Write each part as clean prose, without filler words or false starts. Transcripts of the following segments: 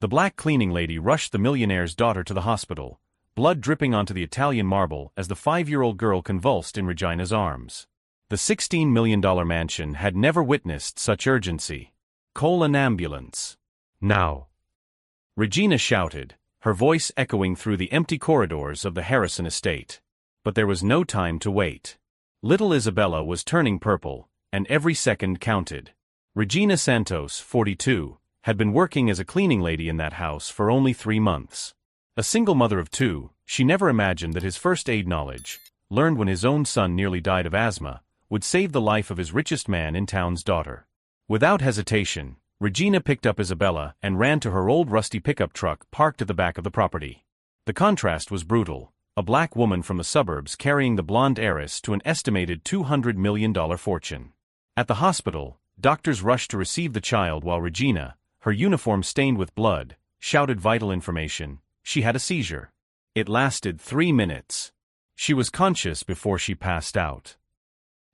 The black cleaning lady rushed the millionaire's daughter to the hospital, blood dripping onto the Italian marble as the 5-year-old girl convulsed in Regina's arms. The $16 million mansion had never witnessed such urgency. "Call an ambulance. Now!" Regina shouted, her voice echoing through the empty corridors of the Harrison estate. But there was no time to wait. Little Isabella was turning purple, and every second counted. Regina Santos, 42, had been working as a cleaning lady in that house for only 3 months. A single mother of 2, she never imagined that his first aid knowledge, learned when his own son nearly died of asthma, would save the life of his richest man in town's daughter. Without hesitation, Regina picked up Isabella and ran to her old rusty pickup truck parked at the back of the property. The contrast was brutal, a black woman from the suburbs carrying the blonde heiress to an estimated $200 million fortune. At the hospital, doctors rushed to receive the child while Regina, her uniform stained with blood, shouted vital information. She had a seizure. It lasted 3 minutes. She was conscious before she passed out.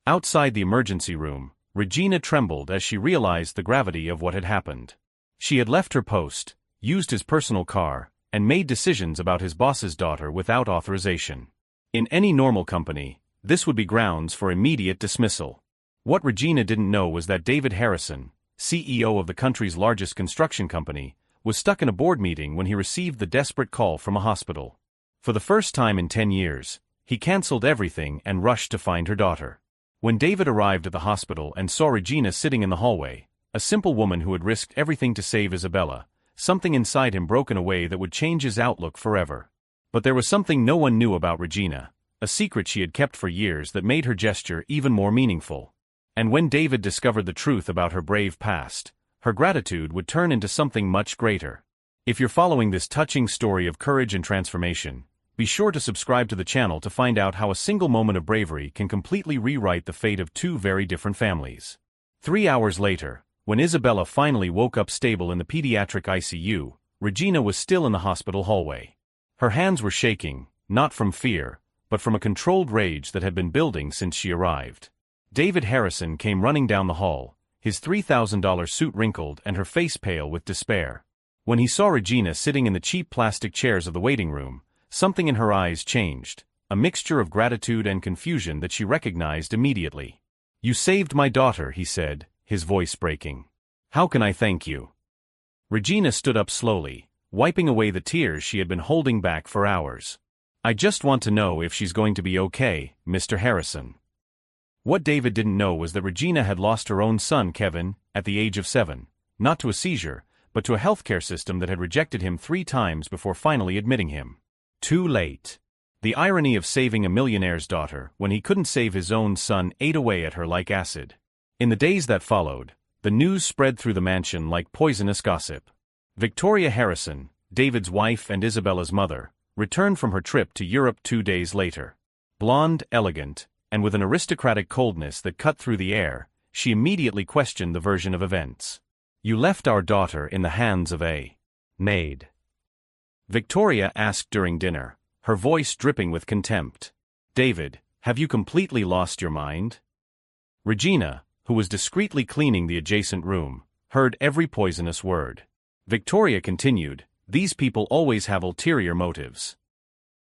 Outside the emergency room, Regina trembled as she realized the gravity of what had happened. She had left her post, used his personal car, and made decisions about his boss's daughter without authorization. In any normal company, this would be grounds for immediate dismissal. What Regina didn't know was that David Harrison, CEO of the country's largest construction company, was stuck in a board meeting when he received the desperate call from a hospital. For the first time in 10 years, he canceled everything and rushed to find her daughter. When David arrived at the hospital and saw Regina sitting in the hallway, a simple woman who had risked everything to save Isabella, something inside him broke in a way that would change his outlook forever. But there was something no one knew about Regina, a secret she had kept for years that made her gesture even more meaningful. And when David discovered the truth about her brave past, her gratitude would turn into something much greater. If you're following this touching story of courage and transformation, be sure to subscribe to the channel to find out how a single moment of bravery can completely rewrite the fate of 2 very different families. 3 hours later, when Isabella finally woke up stable in the pediatric ICU, Regina was still in the hospital hallway. Her hands were shaking, not from fear, but from a controlled rage that had been building since she arrived. David Harrison came running down the hall, his $3,000 suit wrinkled and her face pale with despair. When he saw Regina sitting in the cheap plastic chairs of the waiting room, something in her eyes changed, a mixture of gratitude and confusion that she recognized immediately. "You saved my daughter," he said, his voice breaking. "How can I thank you?" Regina stood up slowly, wiping away the tears she had been holding back for hours. "I just want to know if she's going to be okay, Mr. Harrison." What David didn't know was that Regina had lost her own son Kevin, at the age of 7, not to a seizure, but to a healthcare system that had rejected him 3 times before finally admitting him. Too late. The irony of saving a millionaire's daughter when he couldn't save his own son ate away at her like acid. In the days that followed, the news spread through the mansion like poisonous gossip. Victoria Harrison, David's wife and Isabella's mother, returned from her trip to Europe 2 days later. Blonde, elegant, and with an aristocratic coldness that cut through the air, she immediately questioned the version of events. "You left our daughter in the hands of a maid?" Victoria asked during dinner, her voice dripping with contempt. "David, have you completely lost your mind?" Regina, who was discreetly cleaning the adjacent room, heard every poisonous word. Victoria continued, "These people always have ulterior motives.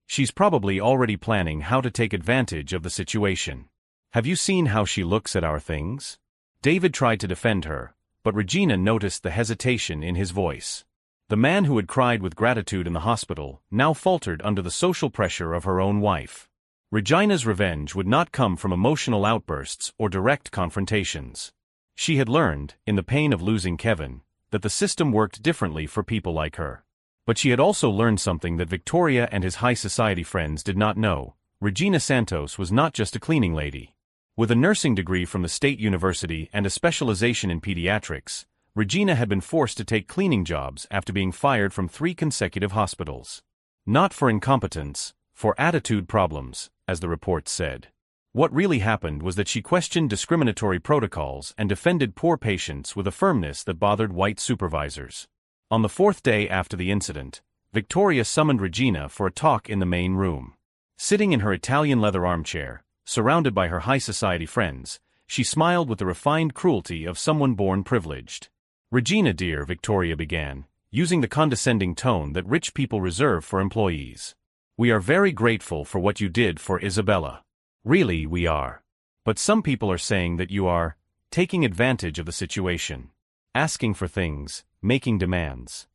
She's probably already planning how to take advantage of the situation. Have you seen how she looks at our things?" David tried to defend her, but Regina noticed the hesitation in his voice. The man who had cried with gratitude in the hospital now faltered under the social pressure of her own wife. Regina's revenge would not come from emotional outbursts or direct confrontations. She had learned, in the pain of losing Kevin, that the system worked differently for people like her. But she had also learned something that Victoria and his high society friends did not know. Regina Santos was not just a cleaning lady. With a nursing degree from the State University and a specialization in pediatrics, Regina had been forced to take cleaning jobs after being fired from 3 consecutive hospitals. Not for incompetence, for attitude problems, as the report said. What really happened was that she questioned discriminatory protocols and defended poor patients with a firmness that bothered white supervisors. On the 4th day after the incident, Victoria summoned Regina for a talk in the main room. Sitting in her Italian leather armchair, surrounded by her high society friends, she smiled with the refined cruelty of someone born privileged. "Regina dear," Victoria began, using the condescending tone that rich people reserve for employees. "We are very grateful for what you did for Isabella. Really, we are. But some people are saying that you are taking advantage of the situation. Asking for things, making demands."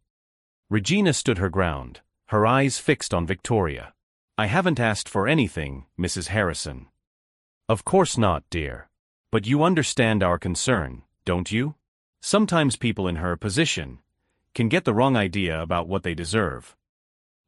Regina stood her ground, her eyes fixed on Victoria. "I haven't asked for anything, Mrs. Harrison." "Of course not, dear. But you understand our concern, don't you? Sometimes people in her position can get the wrong idea about what they deserve."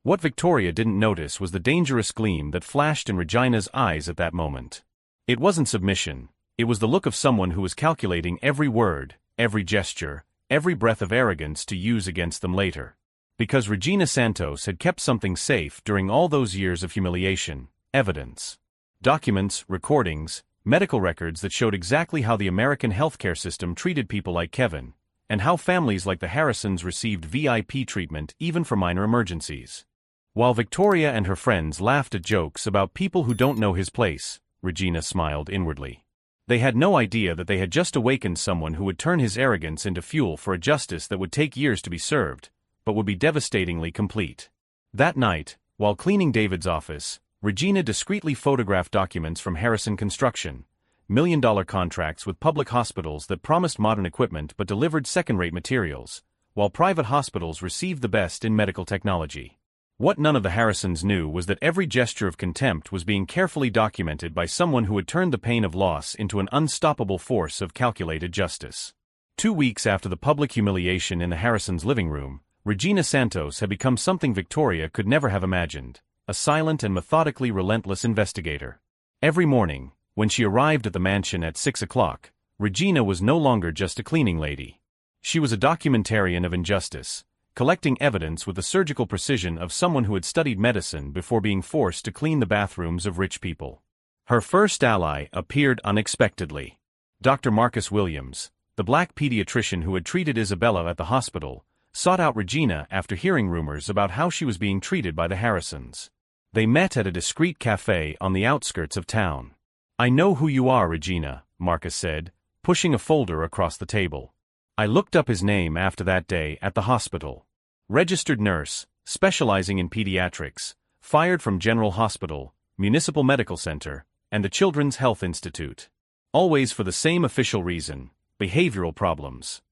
What Victoria didn't notice was the dangerous gleam that flashed in Regina's eyes at that moment. It wasn't submission, it was the look of someone who was calculating every word, every gesture, every breath of arrogance to use against them later. Because Regina Santos had kept something safe during all those years of humiliation: evidence. Documents, recordings, medical records that showed exactly how the American healthcare system treated people like Kevin, and how families like the Harrisons received VIP treatment even for minor emergencies. While Victoria and her friends laughed at jokes about people who don't know his place, Regina smiled inwardly. They had no idea that they had just awakened someone who would turn his arrogance into fuel for a justice that would take years to be served, but would be devastatingly complete. That night, while cleaning David's office, Regina discreetly photographed documents from Harrison Construction, million-dollar contracts with public hospitals that promised modern equipment but delivered second-rate materials, while private hospitals received the best in medical technology. What none of the Harrisons knew was that every gesture of contempt was being carefully documented by someone who had turned the pain of loss into an unstoppable force of calculated justice. 2 weeks after the public humiliation in the Harrisons' living room, Regina Santos had become something Victoria could never have imagined: a silent and methodically relentless investigator. Every morning, when she arrived at the mansion at 6 o'clock, Regina was no longer just a cleaning lady. She was a documentarian of injustice, collecting evidence with the surgical precision of someone who had studied medicine before being forced to clean the bathrooms of rich people. Her first ally appeared unexpectedly. Dr. Marcus Williams, the black pediatrician who had treated Isabella at the hospital, sought out Regina after hearing rumors about how she was being treated by the Harrisons. They met at a discreet cafe on the outskirts of town. "I know who you are, Regina," Marcus said, pushing a folder across the table. "I looked up his name after that day at the hospital. Registered nurse, specializing in pediatrics, fired from General Hospital, Municipal Medical Center, and the Children's Health Institute. Always for the same official reason: behavioral problems."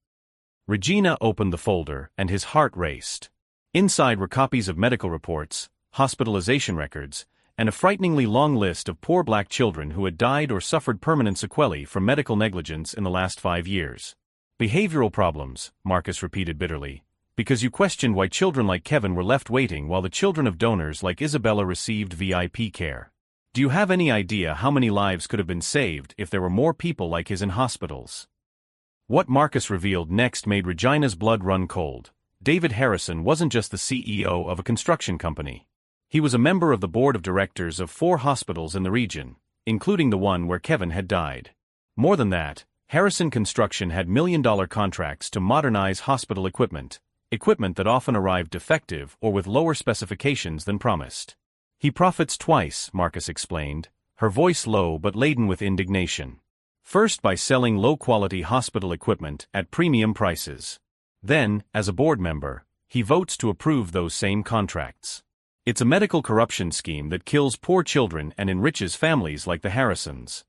Regina opened the folder, and his heart raced. Inside were copies of medical reports, hospitalization records, and a frighteningly long list of poor black children who had died or suffered permanent sequelae from medical negligence in the last 5 years. "Behavioral problems," Marcus repeated bitterly, "because you questioned why children like Kevin were left waiting while the children of donors like Isabella received VIP care. Do you have any idea how many lives could have been saved if there were more people like his in hospitals?" What Marcus revealed next made Regina's blood run cold. David Harrison wasn't just the CEO of a construction company. He was a member of the board of directors of 4 hospitals in the region, including the one where Kevin had died. More than that, Harrison Construction had million-dollar contracts to modernize hospital equipment that often arrived defective or with lower specifications than promised. "He profits twice," Marcus explained, her voice low but laden with indignation. "First by selling low-quality hospital equipment at premium prices. Then, as a board member, he votes to approve those same contracts. It's a medical corruption scheme that kills poor children and enriches families like the Harrisons."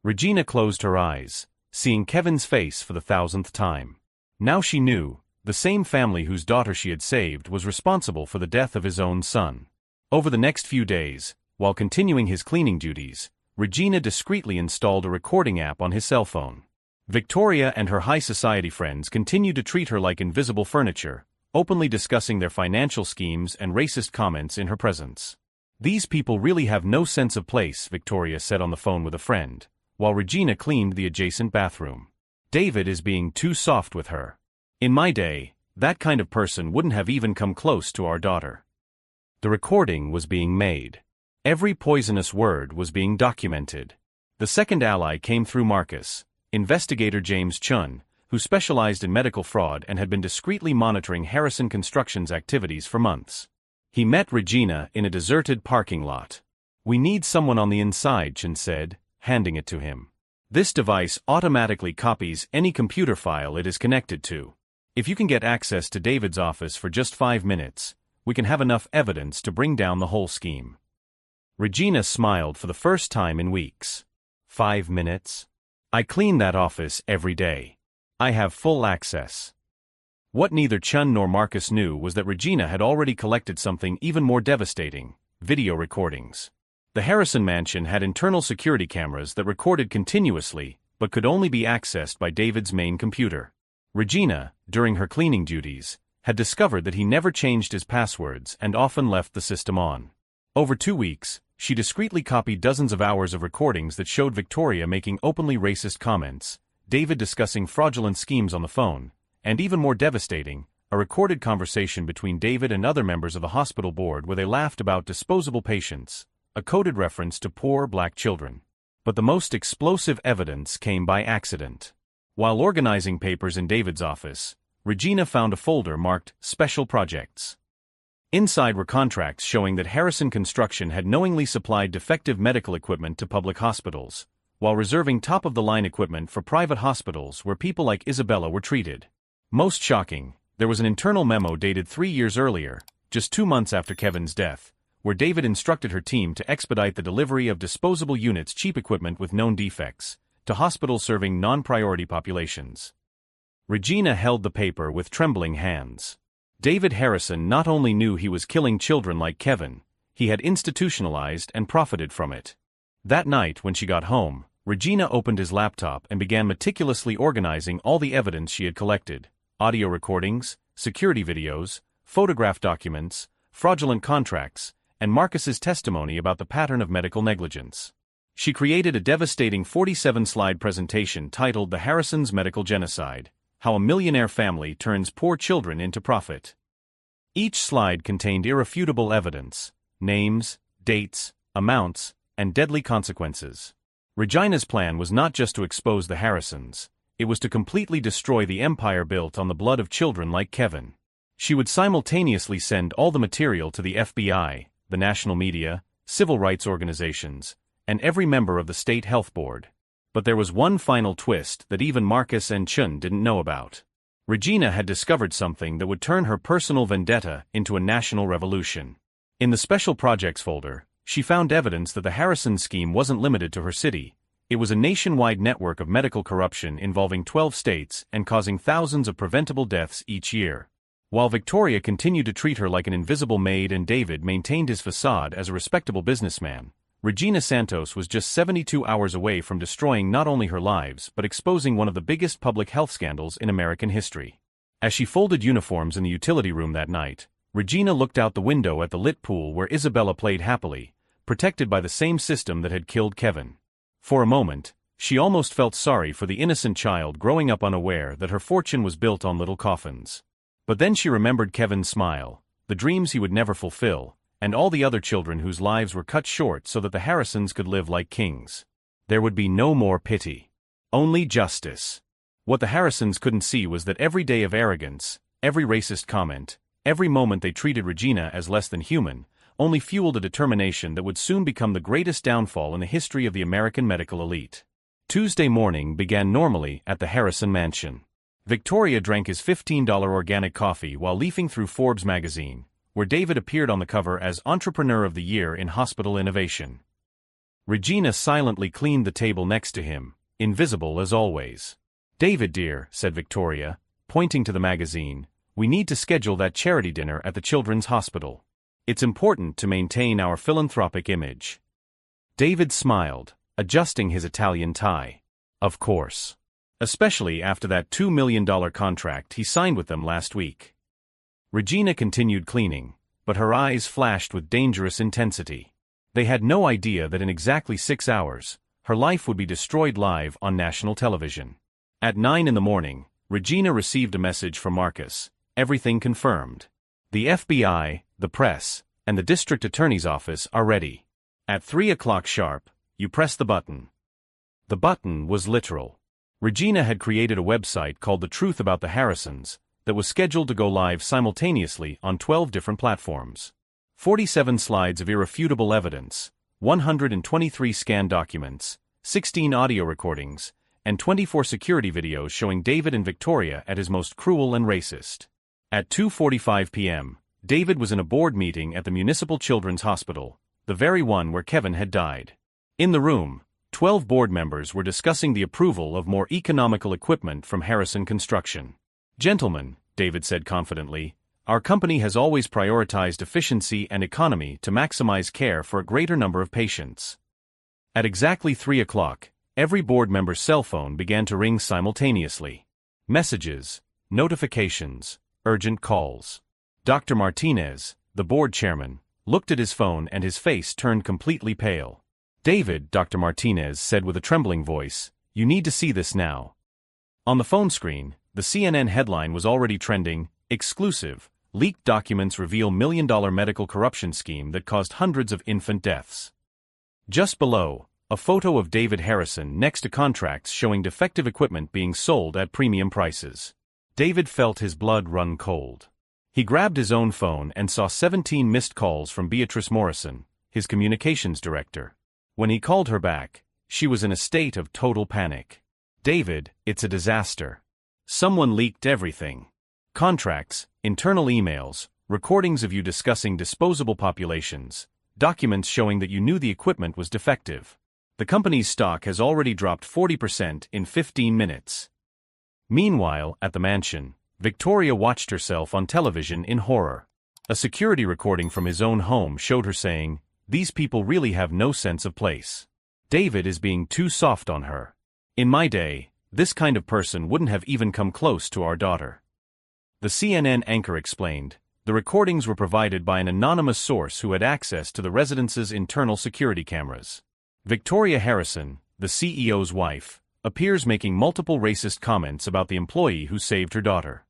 Regina closed her eyes, seeing Kevin's face for the 1,000th time. Now she knew, the same family whose daughter she had saved was responsible for the death of his own son. Over the next few days, while continuing his cleaning duties, Regina discreetly installed a recording app on his cell phone. Victoria and her high society friends continued to treat her like invisible furniture, openly discussing their financial schemes and racist comments in her presence. "These people really have no sense of place," Victoria said on the phone with a friend, while Regina cleaned the adjacent bathroom. "David is being too soft with her. In my day, that kind of person wouldn't have even come close to our daughter." The recording was being made. Every poisonous word was being documented. The second ally came through Marcus, investigator James Chun, who specialized in medical fraud and had been discreetly monitoring Harrison Construction's activities for months. He met Regina in a deserted parking lot. "We need someone on the inside," Chun said, handing it to him. "This device automatically copies any computer file it is connected to. If you can get access to David's office for just 5 minutes, we can have enough evidence to bring down the whole scheme. Regina smiled for the first time in weeks. 5 minutes? I clean that office every day. I have full access. What neither Chun nor Marcus knew was that Regina had already collected something even more devastating: video recordings. The Harrison mansion had internal security cameras that recorded continuously, but could only be accessed by David's main computer. Regina, during her cleaning duties, had discovered that he never changed his passwords and often left the system on. Over 2 weeks, she discreetly copied dozens of hours of recordings that showed Victoria making openly racist comments, David discussing fraudulent schemes on the phone, and even more devastating, a recorded conversation between David and other members of the hospital board where they laughed about disposable patients, a coded reference to poor black children. But the most explosive evidence came by accident. While organizing papers in David's office, Regina found a folder marked Special Projects. Inside were contracts showing that Harrison Construction had knowingly supplied defective medical equipment to public hospitals, while reserving top-of-the-line equipment for private hospitals where people like Isabella were treated. Most shocking, there was an internal memo dated 3 years earlier, just 2 months after Kevin's death, where David instructed her team to expedite the delivery of disposable units, cheap equipment with known defects, to hospitals serving non-priority populations. Regina held the paper with trembling hands. David Harrison not only knew he was killing children like Kevin, he had institutionalized and profited from it. That night when she got home, Regina opened his laptop and began meticulously organizing all the evidence she had collected: audio recordings, security videos, photograph documents, fraudulent contracts, and Marcus's testimony about the pattern of medical negligence. She created a devastating 47-slide presentation titled The Harrisons' Medical Genocide: How a Millionaire Family Turns Poor Children into Profit. Each slide contained irrefutable evidence: names, dates, amounts, and deadly consequences. Regina's plan was not just to expose the Harrisons, it was to completely destroy the empire built on the blood of children like Kevin. She would simultaneously send all the material to the FBI, the national media, civil rights organizations, and every member of the state health board. But there was one final twist that even Marcus and Chun didn't know about. Regina had discovered something that would turn her personal vendetta into a national revolution. In the Special Projects folder, she found evidence that the Harrison scheme wasn't limited to her city. It was a nationwide network of medical corruption involving 12 states and causing thousands of preventable deaths each year. While Victoria continued to treat her like an invisible maid and David maintained his facade as a respectable businessman, Regina Santos was just 72 hours away from destroying not only her lives but exposing one of the biggest public health scandals in American history. As she folded uniforms in the utility room that night, Regina looked out the window at the lit pool where Isabella played happily, protected by the same system that had killed Kevin. For a moment, she almost felt sorry for the innocent child growing up unaware that her fortune was built on little coffins. But then she remembered Kevin's smile, the dreams he would never fulfill, and all the other children whose lives were cut short so that the Harrisons could live like kings. There would be no more pity. Only justice. What the Harrisons couldn't see was that every day of arrogance, every racist comment, every moment they treated Regina as less than human, only fueled a determination that would soon become the greatest downfall in the history of the American medical elite. Tuesday morning began normally at the Harrison mansion. Victoria drank his $15 organic coffee while leafing through Forbes magazine, where David appeared on the cover as Entrepreneur of the Year in Hospital Innovation. Regina silently cleaned the table next to him, invisible as always. "David dear," said Victoria, pointing to the magazine, "we need to schedule that charity dinner at the Children's Hospital. It's important to maintain our philanthropic image." David smiled, adjusting his Italian tie. Of course. Especially after that $2 million contract he signed with them last week. Regina continued cleaning, but her eyes flashed with dangerous intensity. They had no idea that in exactly 6 hours, her life would be destroyed live on national television. At 9 in the morning, Regina received a message from Marcus: everything confirmed. The FBI, the press, and the district attorney's office are ready. At 3 o'clock sharp, you press the button. The button was literal. Regina had created a website called The Truth About the Harrisons that was scheduled to go live simultaneously on 12 different platforms. 47 slides of irrefutable evidence, 123 scanned documents, 16 audio recordings, and 24 security videos showing David and Victoria at his most cruel and racist. At 2:45 p.m., David was in a board meeting at the Municipal Children's Hospital, the very one where Kevin had died. In the room, 12 board members were discussing the approval of more economical equipment from Harrison Construction. "Gentlemen," David said confidently, "our company has always prioritized efficiency and economy to maximize care for a greater number of patients." At exactly 3 o'clock, every board member's cell phone began to ring simultaneously. Messages, notifications, urgent calls. Dr. Martinez, the board chairman, looked at his phone and his face turned completely pale. "David," Dr. Martinez said with a trembling voice, "you need to see this now." On the phone screen, the CNN headline was already trending, "Exclusive, leaked documents reveal $1 million medical corruption scheme that caused hundreds of infant deaths." Just below, a photo of David Harrison next to contracts showing defective equipment being sold at premium prices. David felt his blood run cold. He grabbed his own phone and saw 17 missed calls from Beatrice Morrison, his communications director. When he called her back, she was in a state of total panic. "David, it's a disaster. Someone leaked everything. Contracts, internal emails, recordings of you discussing disposable populations, documents showing that you knew the equipment was defective. The company's stock has already dropped 40% in 15 minutes." Meanwhile, at the mansion, Victoria watched herself on television in horror. A security recording from his own home showed her saying, "These people really have no sense of place. David is being too soft on her. In my day, this kind of person wouldn't have even come close to our daughter." The CNN anchor explained, the recordings were provided by an anonymous source who had access to the residence's internal security cameras. Victoria Harrison, the CEO's wife, appears making multiple racist comments about the employee who saved her daughter.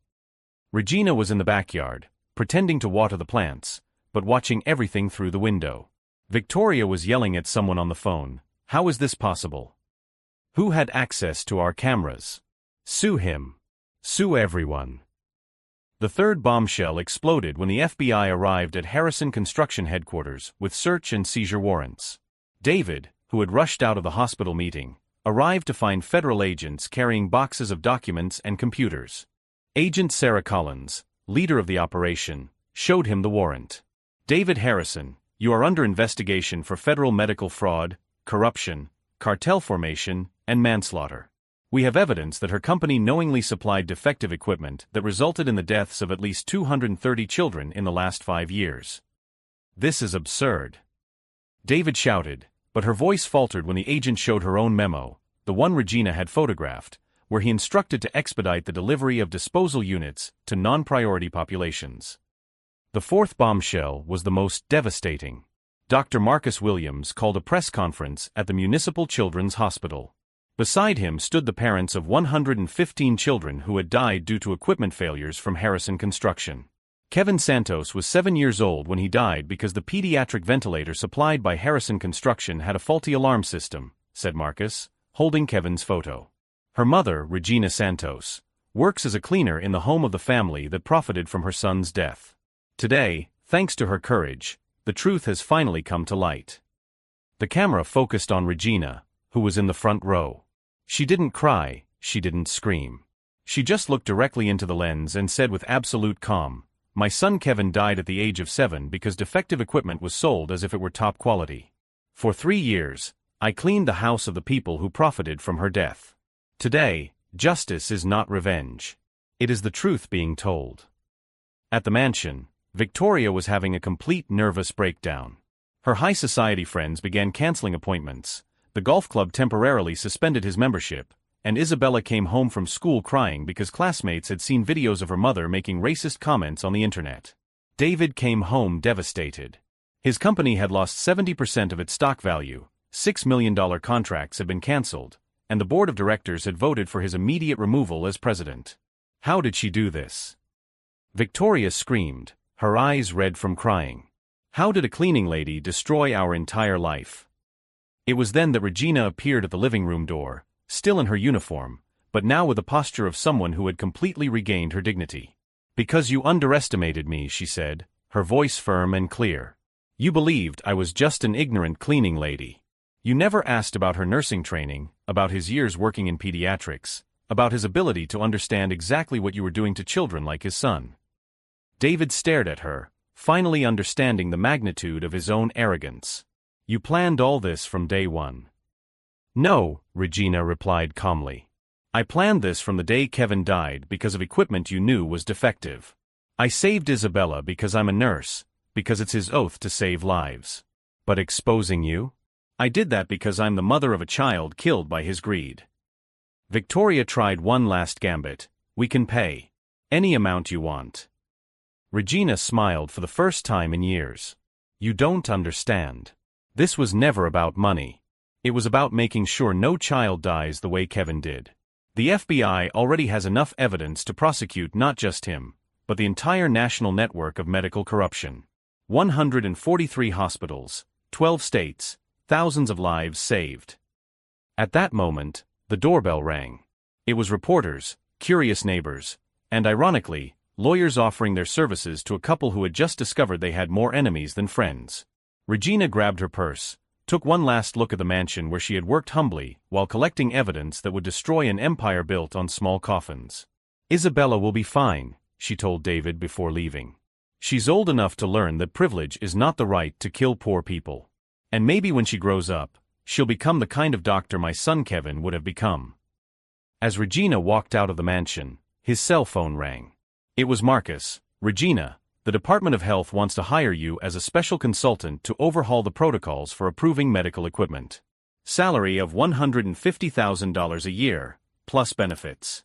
Regina was in the backyard, pretending to water the plants, but watching everything through the window. Victoria was yelling at someone on the phone, "How is this possible? Who had access to our cameras? Sue him. Sue everyone." The third bombshell exploded when the FBI arrived at Harrison Construction headquarters with search and seizure warrants. David, who had rushed out of the hospital meeting, arrived to find federal agents carrying boxes of documents and computers. Agent Sarah Collins, leader of the operation, showed him the warrant. "David Harrison, you are under investigation for federal medical fraud, corruption, cartel formation, and manslaughter. We have evidence that her company knowingly supplied defective equipment that resulted in the deaths of at least 230 children in the last 5 years. This is absurd." David shouted, but her voice faltered when the agent showed her own memo, the one Regina had photographed, where he instructed to expedite the delivery of disposal units to non-priority populations. The fourth bombshell was the most devastating. Dr. Marcus Williams called a press conference at the Municipal Children's Hospital. Beside him stood the parents of 115 children who had died due to equipment failures from Harrison Construction. Kevin Santos was 7 years old when he died because the pediatric ventilator supplied by Harrison Construction had a faulty alarm system, said Marcus, holding Kevin's photo. Her mother, Regina Santos, works as a cleaner in the home of the family that profited from her son's death. Today, thanks to her courage, the truth has finally come to light. The camera focused on Regina, who was in the front row. She didn't cry, she didn't scream. She just looked directly into the lens and said with absolute calm, "My son Kevin died at the age of 7 because defective equipment was sold as if it were top quality. For 3 years, I cleaned the house of the people who profited from her death. Today, justice is not revenge. It is the truth being told." At the mansion, Victoria was having a complete nervous breakdown. Her high society friends began canceling appointments, the golf club temporarily suspended his membership, and Isabella came home from school crying because classmates had seen videos of her mother making racist comments on the internet. David came home devastated. His company had lost 70% of its stock value, $6 million contracts had been canceled, and the board of directors had voted for his immediate removal as president. How did she do this? Victoria screamed, her eyes red from crying. How did a cleaning lady destroy our entire life? It was then that Regina appeared at the living room door, still in her uniform, but now with the posture of someone who had completely regained her dignity. "Because you underestimated me," she said, her voice firm and clear. "You believed I was just an ignorant cleaning lady. You never asked about her nursing training, about his years working in pediatrics, about his ability to understand exactly what you were doing to children like his son. David stared at her, finally understanding the magnitude of his own arrogance. You planned all this from day one. No, Regina replied calmly. I planned this from the day Kevin died because of equipment you knew was defective. I saved Isabella because I'm a nurse, because it's his oath to save lives. But exposing you? I did that because I'm the mother of a child killed by his greed. Victoria tried one last gambit. We can pay. Any amount you want. Regina smiled for the first time in years. You don't understand. This was never about money. It was about making sure no child dies the way Kevin did. The FBI already has enough evidence to prosecute not just him, but the entire national network of medical corruption. 143 hospitals, 12 states, thousands of lives saved. At that moment, the doorbell rang. It was reporters, curious neighbors, and ironically, lawyers offering their services to a couple who had just discovered they had more enemies than friends. Regina grabbed her purse, took one last look at the mansion where she had worked humbly while collecting evidence that would destroy an empire built on small coffins. Isabella will be fine, she told David before leaving. She's old enough to learn that privilege is not the right to kill poor people. And maybe when she grows up, she'll become the kind of doctor my son Kevin would have become. As Regina walked out of the mansion, his cell phone rang. It was Marcus. Regina, the Department of Health wants to hire you as a special consultant to overhaul the protocols for approving medical equipment. Salary of $150,000 a year, plus benefits.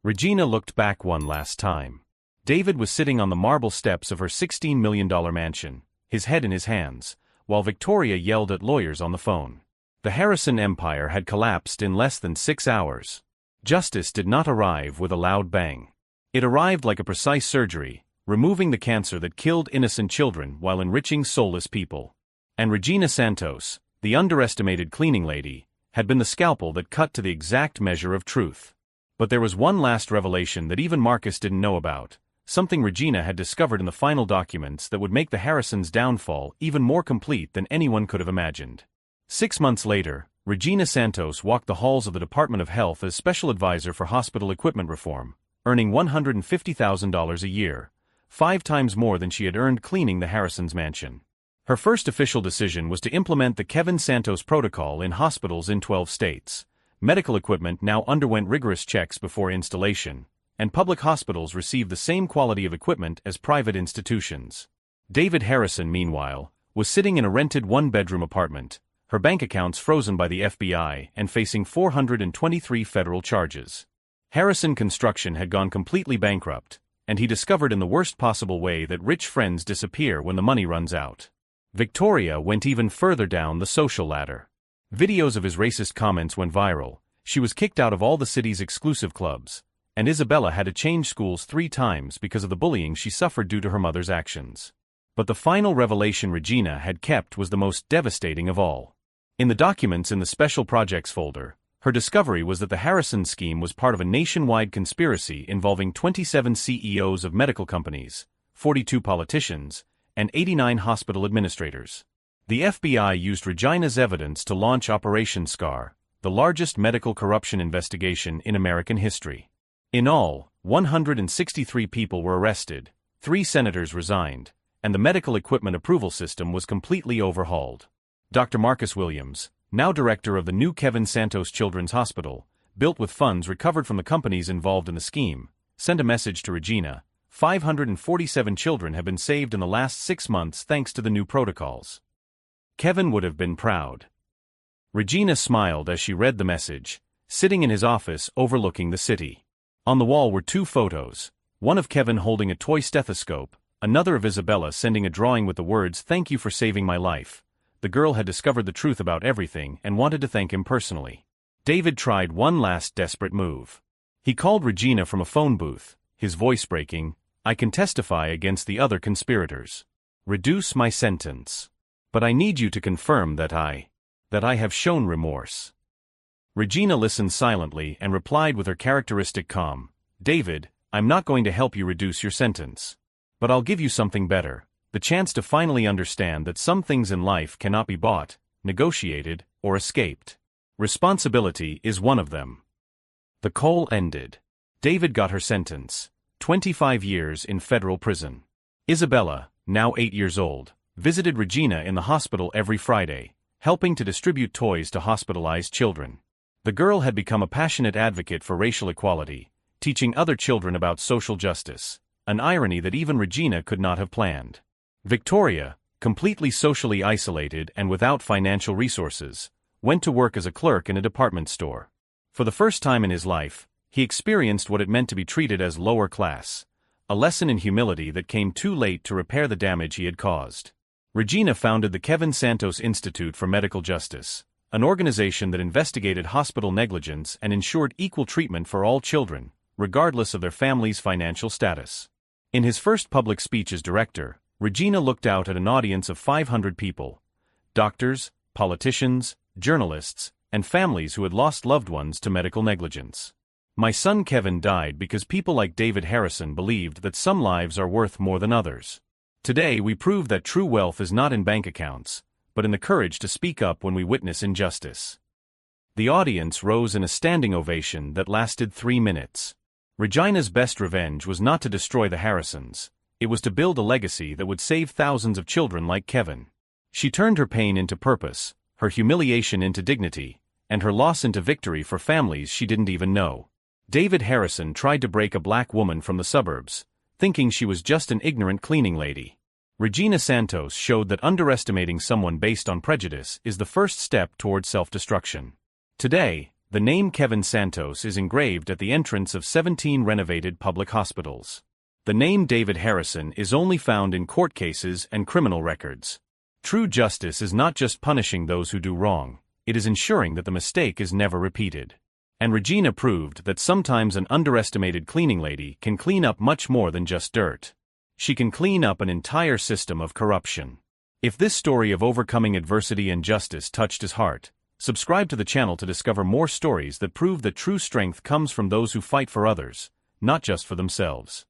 Regina looked back one last time. David was sitting on the marble steps of her $16 million mansion, his head in his hands, while Victoria yelled at lawyers on the phone. The Harrison empire had collapsed in less than 6 hours. Justice did not arrive with a loud bang. It arrived like a precise surgery, removing the cancer that killed innocent children while enriching soulless people. And Regina Santos, the underestimated cleaning lady, had been the scalpel that cut to the exact measure of truth. But there was one last revelation that even Marcus didn't know about. Something Regina had discovered in the final documents that would make the Harrisons' downfall even more complete than anyone could have imagined. 6 months later, Regina Santos walked the halls of the Department of Health as Special Advisor for Hospital Equipment Reform, earning $150,000 a year, 5 times more than she had earned cleaning the Harrisons' mansion. Her first official decision was to implement the Kevin Santos protocol in hospitals in 12 states. Medical equipment now underwent rigorous checks before installation, and public hospitals received the same quality of equipment as private institutions. David Harrison, meanwhile, was sitting in a rented one-bedroom apartment, her bank accounts frozen by the FBI and facing 423 federal charges. Harrison Construction had gone completely bankrupt, and he discovered in the worst possible way that rich friends disappear when the money runs out. Victoria went even further down the social ladder. Videos of his racist comments went viral. She was kicked out of all the city's exclusive clubs, and Isabella had to change schools 3 times because of the bullying she suffered due to her mother's actions. But the final revelation Regina had kept was the most devastating of all. In the documents in the Special Projects folder, her discovery was that the Harrison scheme was part of a nationwide conspiracy involving 27 CEOs of medical companies, 42 politicians, and 89 hospital administrators. The FBI used Regina's evidence to launch Operation SCAR, the largest medical corruption investigation in American history. In all, 163 people were arrested, 3 senators resigned, and the medical equipment approval system was completely overhauled. Dr. Marcus Williams, now director of the new Kevin Santos Children's Hospital, built with funds recovered from the companies involved in the scheme, sent a message to Regina: 547 children have been saved in the last 6 months thanks to the new protocols. Kevin would have been proud. Regina smiled as she read the message, sitting in his office overlooking the city. On the wall were 2 photos, one of Kevin holding a toy stethoscope, another of Isabella sending a drawing with the words, "Thank you for saving my life." The girl had discovered the truth about everything and wanted to thank him personally. David tried one last desperate move. He called Regina from a phone booth, his voice breaking. "I can testify against the other conspirators. Reduce my sentence. But I need you to confirm that I have shown remorse." Regina listened silently and replied with her characteristic calm, "David, I'm not going to help you reduce your sentence. But I'll give you something better, the chance to finally understand that some things in life cannot be bought, negotiated, or escaped. Responsibility is one of them. The call ended. David got her sentence: 25 years in federal prison. Isabella, now 8 years old, visited Regina in the hospital every Friday, helping to distribute toys to hospitalized children. The girl had become a passionate advocate for racial equality, teaching other children about social justice, an irony that even Regina could not have planned. Victoria, completely socially isolated and without financial resources, went to work as a clerk in a department store. For the first time in his life, he experienced what it meant to be treated as lower class, a lesson in humility that came too late to repair the damage he had caused. Regina founded the Kevin Santos Institute for Medical Justice, an organization that investigated hospital negligence and ensured equal treatment for all children, regardless of their family's financial status. In his first public speech as director, Regina looked out at an audience of 500 people: doctors, politicians, journalists, and families who had lost loved ones to medical negligence. "My son Kevin died because people like David Harrison believed that some lives are worth more than others. Today we prove that true wealth is not in bank accounts, but in the courage to speak up when we witness injustice." The audience rose in a standing ovation that lasted 3 minutes. Regina's best revenge was not to destroy the Harrisons. It was to build a legacy that would save thousands of children like Kevin. She turned her pain into purpose, her humiliation into dignity, and her loss into victory for families she didn't even know. David Harrison tried to break a black woman from the suburbs, thinking she was just an ignorant cleaning lady. Regina Santos showed that underestimating someone based on prejudice is the first step toward self-destruction. Today, the name Kevin Santos is engraved at the entrance of 17 renovated public hospitals. The name David Harrison is only found in court cases and criminal records. True justice is not just punishing those who do wrong, it is ensuring that the mistake is never repeated. And Regina proved that sometimes an underestimated cleaning lady can clean up much more than just dirt. She can clean up an entire system of corruption. If this story of overcoming adversity and justice touched his heart, subscribe to the channel to discover more stories that prove that true strength comes from those who fight for others, not just for themselves.